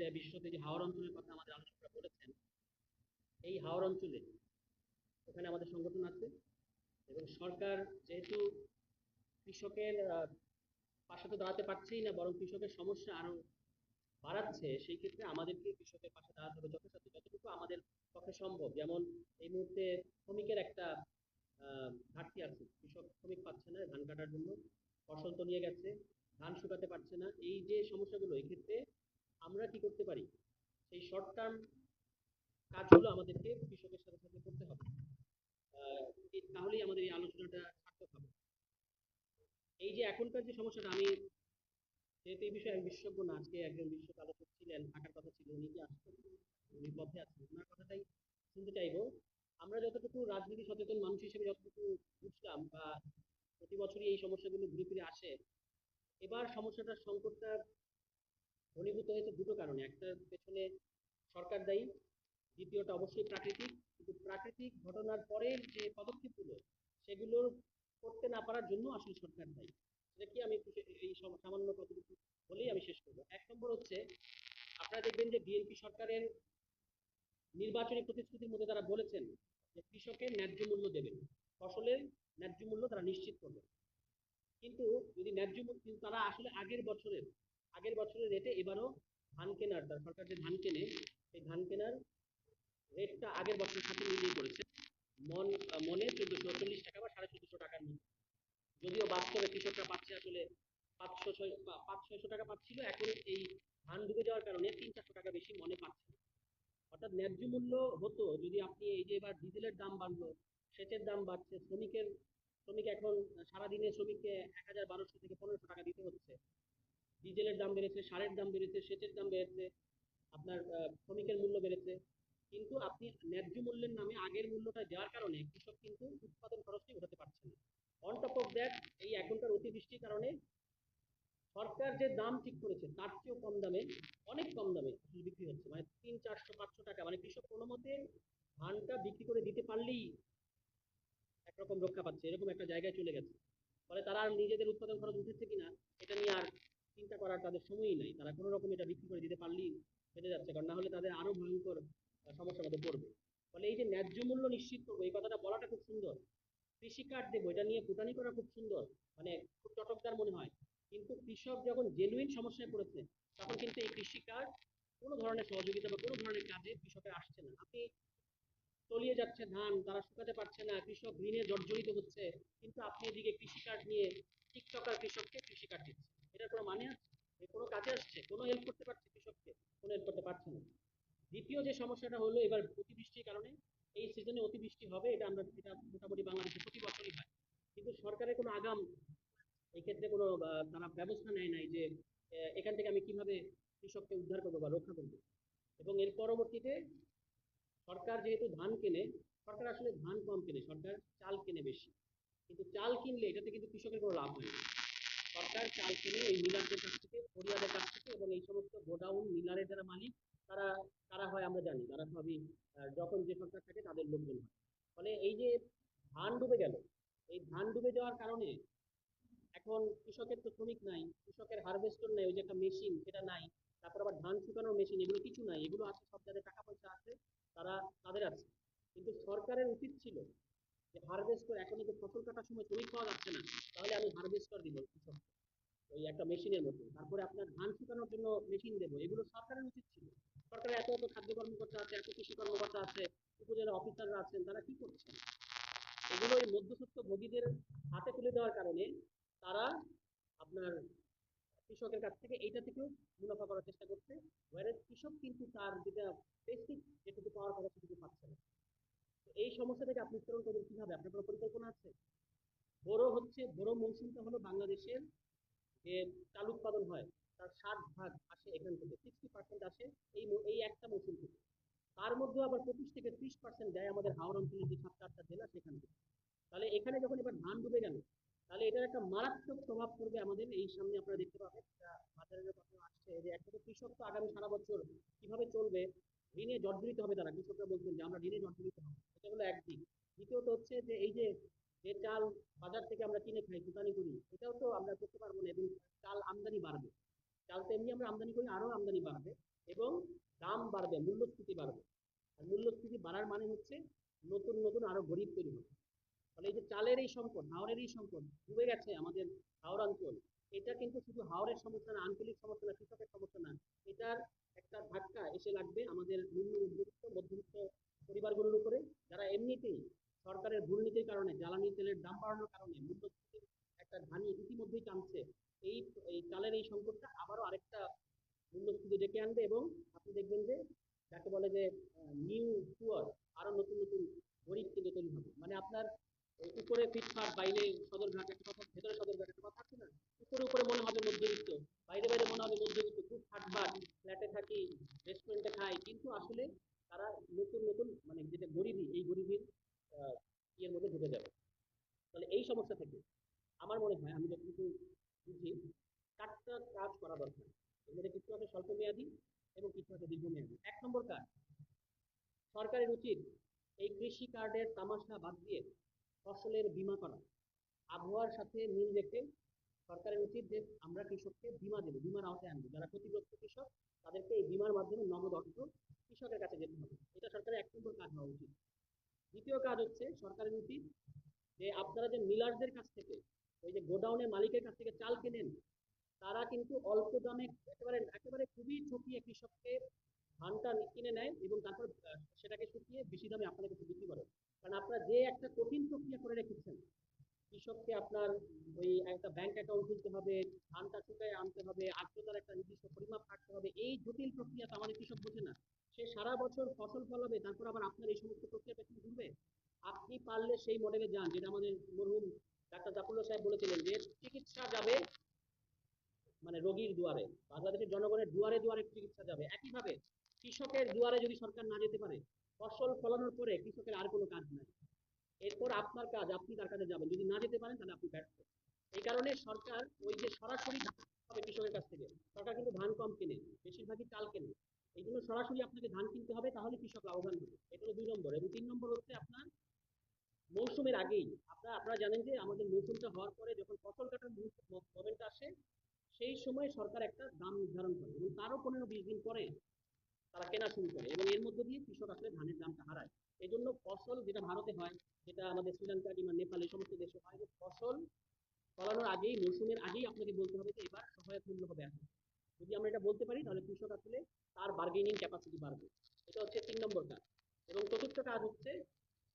পর্যায়ে বিশেষত যে হাওর অঞ্চলের কথা আমাদের আলোচনা করেছেন, এই হাওর অঞ্চলে ওখানে আমাদের সংগঠন আছে এবং সরকার যেহেতু কৃষকের পাশে তো দাঁড়াতে পারছেই না, বরং কৃষকের সমস্যা আরো বাড়াচ্ছে। সেই ক্ষেত্রে আমাদেরকে কৃষকের পাশে দাঁড়াতে হবে যথাসাধ্য যতটুকু আমাদের পক্ষে সম্ভব। যেমন এই মুহূর্তে শ্রমিকের একটা ঘাটতি আছে, কৃষক শ্রমিক পাচ্ছে না ধান কাটার জন্য, ফসল তো নিয়ে গেছে, ধান শুকাতে পারছে না। এই যে সমস্যাগুলো, এই ক্ষেত্রে আমরা কি করতে পারি, সেই শর্ট টার্ম কাজগুলো আমাদেরকে কৃষকের সাথে সাথে করতে হবে। তাহলেই আমাদের এই আলোচনাটা সার্থক হবে। এই যে এখনকার যে সমস্যাটা, আমি যেহেতু এই বিষয়ে আমি বিশেষজ্ঞ না, আজকে একজন বিশেষজ্ঞ আলোচক ছিলেন, থাকার কথা ছিল, উনি কি আসছেন, উনি পথে আছেন, ওনার কথাটাই শুনতে চাইবো। আমরা যতটুকু রাজনীতি সচেতন মানুষ হিসেবে যতটুকু বুঝলাম, বা প্রতি বছরই এই সমস্যাগুলো ঘুরে ফিরে আসে, এবার সমস্যাটার সংকটটা ঘনীভূত হয়েছে দুটো কারণে। একটার পেছনে সরকার দায়ী, দ্বিতীয়টা অবশ্যই প্রাকৃতিক। কিন্তু প্রাকৃতিক ঘটনার পরের যে পদক্ষেপগুলো, সেগুলোর করতে না পারার জন্য আসলে সরকার দায়ী। সেটা কি, আমি এই সামান্য কতটুকু বলেই আমি শেষ করবো। এক নম্বর হচ্ছে, আপনারা দেখবেন যে বিএনপি সরকারের নির্বাচনী প্রতিশ্রুতির মধ্যে তারা বলেছেন যে কৃষকের ন্যায্য মূল্য দেবেন, ফসলের ন্যায্য মূল্য তারা নিশ্চিত করবেন। কিন্তু যদি ন্যায্য মূল্য, কিন্তু তারা আসলে আগের বছরের রেটে এবারও ধান কেনার, তার সরকার যে ধান কেনে, সেই ধান কেনার রেটটা আগের বছরের সাথে মিলিয়ে করেছে। মনে 1440 টাকা বা 1450 টাকার মধ্যে, যদিও বাস্তবে কৃষকরা পাচ্ছে আসলে 500-600 টাকা পাচ্ছিল, এখন এই ধান ডুবে যাওয়ার কারণে 300-400 টাকা বেশি মনে পাচ্ছে। অর্থাৎ ন্যায্য মূল্য হতো যদি আপনি, এই যে এবার ডিজেলের দাম বাড়লো, সেচের দাম বাড়ছে, শ্রমিক এখন সারাদিনে শ্রমিককে 1000-1200 থেকে 1500 টাকা দিতে হচ্ছে। ডিজেলের দাম বেড়েছে, সারের দাম বেড়েছে, সেচের দাম বেড়েছে, আপনার শ্রমিকের মূল্য বেড়েছে। কিন্তু আপনি ন্যায্য মূল্যের নামে আগের মূল্যটা দেওয়ার কারণে কৃষক কিন্তু উৎপাদন খরচটি উঠাতে পারছে না। অন টপ অফ দ্যাট, এই এখনকার অতিবৃষ্টির কারণে সরকার যে দাম ঠিক করেছে তার চেয়েও কম দামে, অনেক কম দামে বিক্রি হচ্ছে, মানে 300-400 টাকা। মানে কৃষক কোনো মতে ধানটা বিক্রি করে দিতে পারলেই একরকম রক্ষা পাচ্ছে, এরকম একটা জায়গায় চলে গেছে। ফলে তারা আর নিজেদের উৎপাদন খরচ উঠেছে কিনা এটা নিয়ে আর চিন্তা করার তাদের সময়ই নাই। তারা কোনো রকম এটা বিক্রি করে দিতে পারলেই বেঁচে যাচ্ছে, কারণ না হলে তাদের আরো ভয়ঙ্কর সমস্যার মধ্যে পড়বে। ফলে এই যে ন্যায্য মূল্য নিশ্চিত করবো, এই কথাটা বলাটা খুব সুন্দর, কৃষি কার্ড দেবো, এটা নিয়ে ফুটানি করা খুব সুন্দর, মানে খুব চটকদার মনে হয়। কিন্তু কৃষক যখন জেনুইন সমস্যায় পড়েছে, তখন কিন্তু এই কৃষি কার্ড কোনো ধরনের সহযোগিতা বা কোনো ধরনের কাজে কৃষকের আসছে না। আপনি তলিয়ে যাচ্ছে ধান, তারা শুকাতে পারছে না, কৃষক ঋণে জর্জরিত হচ্ছে, কিন্তু আপনি এদিকে কৃষি কার্ড নিয়ে টিকটকার কৃষককে কৃষি কার্ড দিচ্ছে। এটার কোনো মানে আছে? কোনো কাজে আসছে? কোনো হেল্প করতে পারছে কৃষককে? কোনো হেল্প করতে পারছে না। দ্বিতীয় যে সমস্যাটা হলো, এবার অতিবৃষ্টির কারণে, এই সিজনে অতিবৃষ্টি হবে, এটা মোটামুটি বাংলাদেশে প্রতি বছরই হয়, কিন্তু সরকারের কোনো আগাম এই ক্ষেত্রে কোনো তারা ব্যবস্থা নেয় নাই যে এখান থেকে আমি কিভাবে কৃষককে উদ্ধার করবো বা রক্ষা করবো। এবং এর পরবর্তীতে সরকার যেহেতু ধান কেনে, সরকার আসলে ধান কম কেনে, সরকার চাল কেনে বেশি। কিন্তু চাল কিনলে এটাতে কিন্তু কৃষকের কোনো লাভ হয় না। সরকার চাল কিনে এই মিলারদের কাছ থেকে, ফরিয়াদের কাছ থেকে, এবং এই সমস্ত গোডাউন মিলারের যারা মালিক, তারা তারা হয় আমরা জানি, তারা সবই যখন যে সরকার থাকে তাদের লোকজন হয়। ফলে এই যে ধান ডুবে গেল, এই ধান ডুবে যাওয়ার কারণে এখন কৃষকের তো শ্রমিক নাই, কৃষকের হারভেস্টর নাই, ওই যে একটা মেশিন সেটা নাই, তারপর আবার ধান শুকানোর মেশিন, এগুলো কিছু নাই। এগুলো আছে সব, যাদের টাকা পয়সা আছে তারা, তাদের আছে। কিন্তু সরকারের উচিত ছিল যে হারভেস্টর, এখন কিন্তু ফসল কাটার সময় শ্রমিক পাওয়া যাচ্ছে না, তাহলে আমি হারভেস্টর দিব কৃষক, ওই একটা মেশিনের মতো, তারপরে আপনার ধান শুকানোর জন্য মেশিন দেবো, এগুলো সরকারের উচিত ছিল। সরকারের এত এত খাদ্য কর্মকর্তা আছে, এত কৃষি কর্মকর্তা আছে, উপজেলা অফিসাররা আছেন, তারা কি করছেন? এগুলো এই মধ্যস্থ ভোগীদের হাতে তুলে দেওয়ার কারণে তারা আপনার কৃষকের কাছ থেকে এইটা থেকেও মুনাফা করার চেষ্টা করছে। কৃষক কিন্তু তার যেটা বেসিক যেটুকু পাওয়ার কথা সেটুকু পাচ্ছে না। এই সমস্যা থেকে আপনি উত্তরণ করবেন কিভাবে? আপনার কোনো পরিকল্পনা আছে? বড় মৌসুমটা হলো বাংলাদেশের যে চাল উৎপাদন হয়, তার 60% আসে এখান থেকে, 60% আসে এই একটা মৌসুম থেকে। তার মধ্যে আবার 25 থেকে 30% দেয় আমাদের হাওড় অঞ্চলের যে 7-8টা জেলা, সেখান থেকে। তাহলে এখানে যখন এবার ধান ডুবে গেল, তাহলে এটার একটা মারাত্মক প্রভাব পড়বে আমাদের এই সামনে। আপনারা দেখতে পাবেন বাজারের কথা আসছে যে একটা কৃষক তো আগামী সারা বছর কিভাবে চলবে, ঋণে জর্জরিত হবে তারা। কৃষকরা বলছেন যে আমরা ঋণে জর্জরিত হবো, এটা হলো একদিক। দ্বিতীয়ত হচ্ছে যে এই যে যে চাল বাজার থেকে আমরা কিনে খাই, ফুটানি করি, এটাও তো আমরা করতে পারবো না, এবং চাল আমদানি বাড়বে। চাল তো এমনি আমরা আমদানি করি, আরো আমদানি বাড়বে। এবং দাম বাড়বে, মূল্যস্ফীতি বাড়বে। আর মূল্যস্ফীতি বাড়ার মানে হচ্ছে নতুন নতুন আরো গরিব তৈরি হবে। ফলে এই যে চালের এই সংকট, হাওরের এই সংকট ডুবে গেছে আমাদের হাওর অঞ্চল, এটা কিন্তু শুধু হাওরের সমস্যা না, আঞ্চলিক সমস্যা না, কৃষকের সমস্যা না, এটার একটা ধাক্কা এসে লাগবে আমাদের নিম্ন মধ্যবিত্ত মধ্যবিত্ত পরিবারগুলোর উপরে, যারা এমনিতেই সরকারের দুর্নীতির কারণে, জ্বালানি তেলের দাম বাড়ানোর কারণে মূল্যস্ফীতির একটা ধানি ইতিমধ্যেই টানছে। এই এই চালের এই সংকটটা আবারও আরেকটা মূল্যস্ফীতি ডেকে আনবে, এবং আপনি দেখবেন যে যাকে বলে যে নিউ পুয়ার, আরো নতুন নতুন গরিব কিন্তু তৈরি হবে। মানে আপনার উপরে ফিটফাট, বাইরে সদরঘাট, একটা কথা, ভেতরে সদরঘাট একটা কথা আছে না, উপরে উপরে মনে হবে মধ্যবিত্ত, বাইরে বাইরে মনে হবে মধ্যবিত্ত, খুব ফাটবাট, ফ্ল্যাটে থাকি, রেস্টুরেন্টে খাই, কিন্তু আসলে তারা নতুন নতুন মানে যেটা গরিবী, এই গরিবীর ইয়ের মধ্যে ঢুকে যাবে। তাহলে এই সমস্যা থেকে আমার মনে হয়, আমি যতটুকু বুঝি, চারটা কাজ করা দরকার। এর মধ্যে কিছু আছে স্বল্প মেয়াদী এবং কিছু আছে দীর্ঘমেয়াদী। 1 নম্বর কাজ, সরকারের উচিত এই কৃষি কার্ডের তামাশা বাদ দিয়ে ফসলের বীমা করা। আবহাওয়ার সাথে মিল রেখে সরকারের উচিত যে আমরা কৃষককে বীমা দেবো, বীমার আওতায় আনবো। যারা ক্ষতিগ্রস্ত কৃষক, তাদেরকে এই বীমার মাধ্যমে নগদ অর্থ কৃষকের কাছে যেতে হবে। এটা সরকারের 1 নম্বর কাজ হওয়া উচিত। দ্বিতীয় কাজ হচ্ছে সরকারের উচিত যে আপনারা যে মিলারদের কাছ থেকে, ওই যে গোডাউনের মালিকের কাছ থেকে চাল কেনেন, তারা কিন্তু অল্প দামে একেবারে একেবারে খুবই ঠকিয়ে কৃষককে ধানটা কিনে নেয় এবং তারপর সেটাকে শুকিয়ে বেশি দামে আপনাদের কাছে বিক্রি করে। কারণ আপনারা যে একটা কঠিন প্রক্রিয়া করে রেখেছেন, কৃষককে আপনার ওই একটা ব্যাংক অ্যাকাউন্ট খুলতে হবে, ধানটা শুকায় আনতে হবে, আর্দ্রতার একটা নির্দিষ্ট পরিমাপ থাকতে হবে, এই জটিল প্রক্রিয়া তো আমাদের কৃষক বোঝে না। সে সারা বছর ফসল ফলাবে, তারপর আবার আপনার এই সমস্ত প্রক্রিয়া পেছনে ঘুরবে। আপনি পারলে সেই মডেলে যান, যেটা আমাদের মরহুম ডাক্তার জাফরুল্লাহ সাহেব বলেছিলেন, যে চিকিৎসা যাবে মানে রোগীর দুয়ারে, বাংলাদেশের জনগণের দুয়ারে দুয়ারে চিকিৎসা যাবে। একইভাবে কৃষকের দুয়ারে যদি সরকার না যেতে পারে, ফসল ফলানোর পরে কৃষকের আর কোনো কাজ নাই, এরপর আপনার কাজ, আপনি তার কাছে যাবেন, যদি না যেতে পারেন তাহলে আপনি ব্যর্থ। এই কারণে সরকার ওই যে সরাসরি হবে কৃষকের কাছ থেকে, সরকার কিন্তু ধান কম কেনে, বেশিরভাগই চাল কেনে, এই জন্য সরাসরি আপনাকে ধান কিনতে হবে, তাহলে কৃষক লাভবান হবে। এটা হলো 2 নম্বর। এবং 3 নম্বর হচ্ছে আপনার মৌসুমের আগেই, আপনারা জানেন যে আমাদের মৌসুমটা হওয়ার পরে যখন ফসল কাটার মোমেন্ট আসে, সেই সময় সরকার একটা দাম নির্ধারণ করে এবং তারও 15-20 দিন পরে তারা কেনা শুরু করে, এবং এর মধ্যে দিয়ে কৃষক আসলে ধানের দামটা হারায়। এই জন্য ফসল যেটা ভারতে হয়, যেটা আমাদের শ্রীলঙ্কা কিংবা নেপাল এই সমস্ত দেশে হয়, যে ফসল ফলানোর আগেই, মৌসুমের আগেই আপনাকে বলতে হবে যে এবার সহায়ক মূল্য হবে এত। যদি আমরা এটা বলতে পারি, তাহলে কৃষক আসলে তার বার্গেনিং ক্যাপাসিটি বাড়বে। এটা হচ্ছে 3 নম্বর কাজ। এবং চতুর্থ কাজ হচ্ছে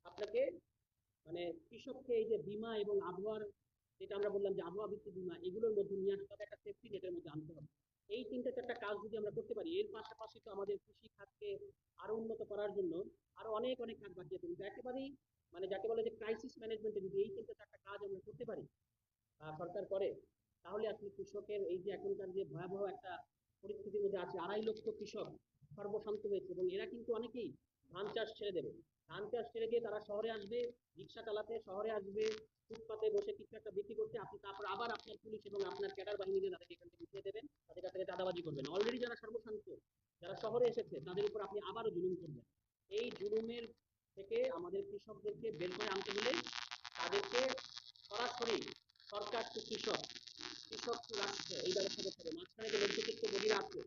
আপনাকে মানে কৃষককে এই যে বীমা এবং আবহাওয়ার, যেটা আমরা বললাম যে আবহাওয়া ভিত্তিক বীমা, এগুলোর মধ্যে নিয়ে আসতে হবে, একটা সেফটি নেটের মধ্যে আনতে হবে। এই 3-4টা কাজ যদি আমরা করতে পারি, এর পাশাপাশি তো আমাদের কৃষি খাতকে আরো উন্নত করার জন্য আরো অনেক অনেক কাজ বাকি আছে। কিন্তু একেবারেই মানে যাকে বলে যে ক্রাইসিস ম্যানেজমেন্টে যদি এই 3-4টা কাজ আমরা করতে পারি, সরকার করে, তাহলে আসলে কৃষকের এই যে এখনকার যে ভয়াবহ একটা পরিস্থিতির মধ্যে আছে, 2.5 লক্ষ কৃষক সর্বশান্ত হয়েছে, এবং এরা কিন্তু অনেকেই ধান চাষ ছেড়ে দেবে। ধান চাষ ছেড়ে দিয়ে তারা শহরে আসবে, রিক্সা চালাতে শহরে আসবে, ফুটপাতে বসে কিছু একটা বিক্রি করতে, আপনি তারপর আবার আপনার পুলিশ এবং আপনার ক্যাডার বাহিনী দিয়ে তাদেরকে এখান থেকে উঠিয়ে দেবেন, তাদের কাছ থেকে চাঁদাবাজি করবেন। অলরেডি যারা সর্বশান্ত, যারা শহরে এসেছে, তাদের উপর আপনি আবারও জুলুম করবেন। এই জুলুমের থেকে আমাদের কৃষকদেরকে বের করে আনতে হলে তাদেরকে সরাসরি সরকার টু কৃষক, কৃষক টু রাষ্ট্র, এই ব্যবস্থা করতে হবে। মাঝখানে যে মধ্যস্থিত বলিরা আছে,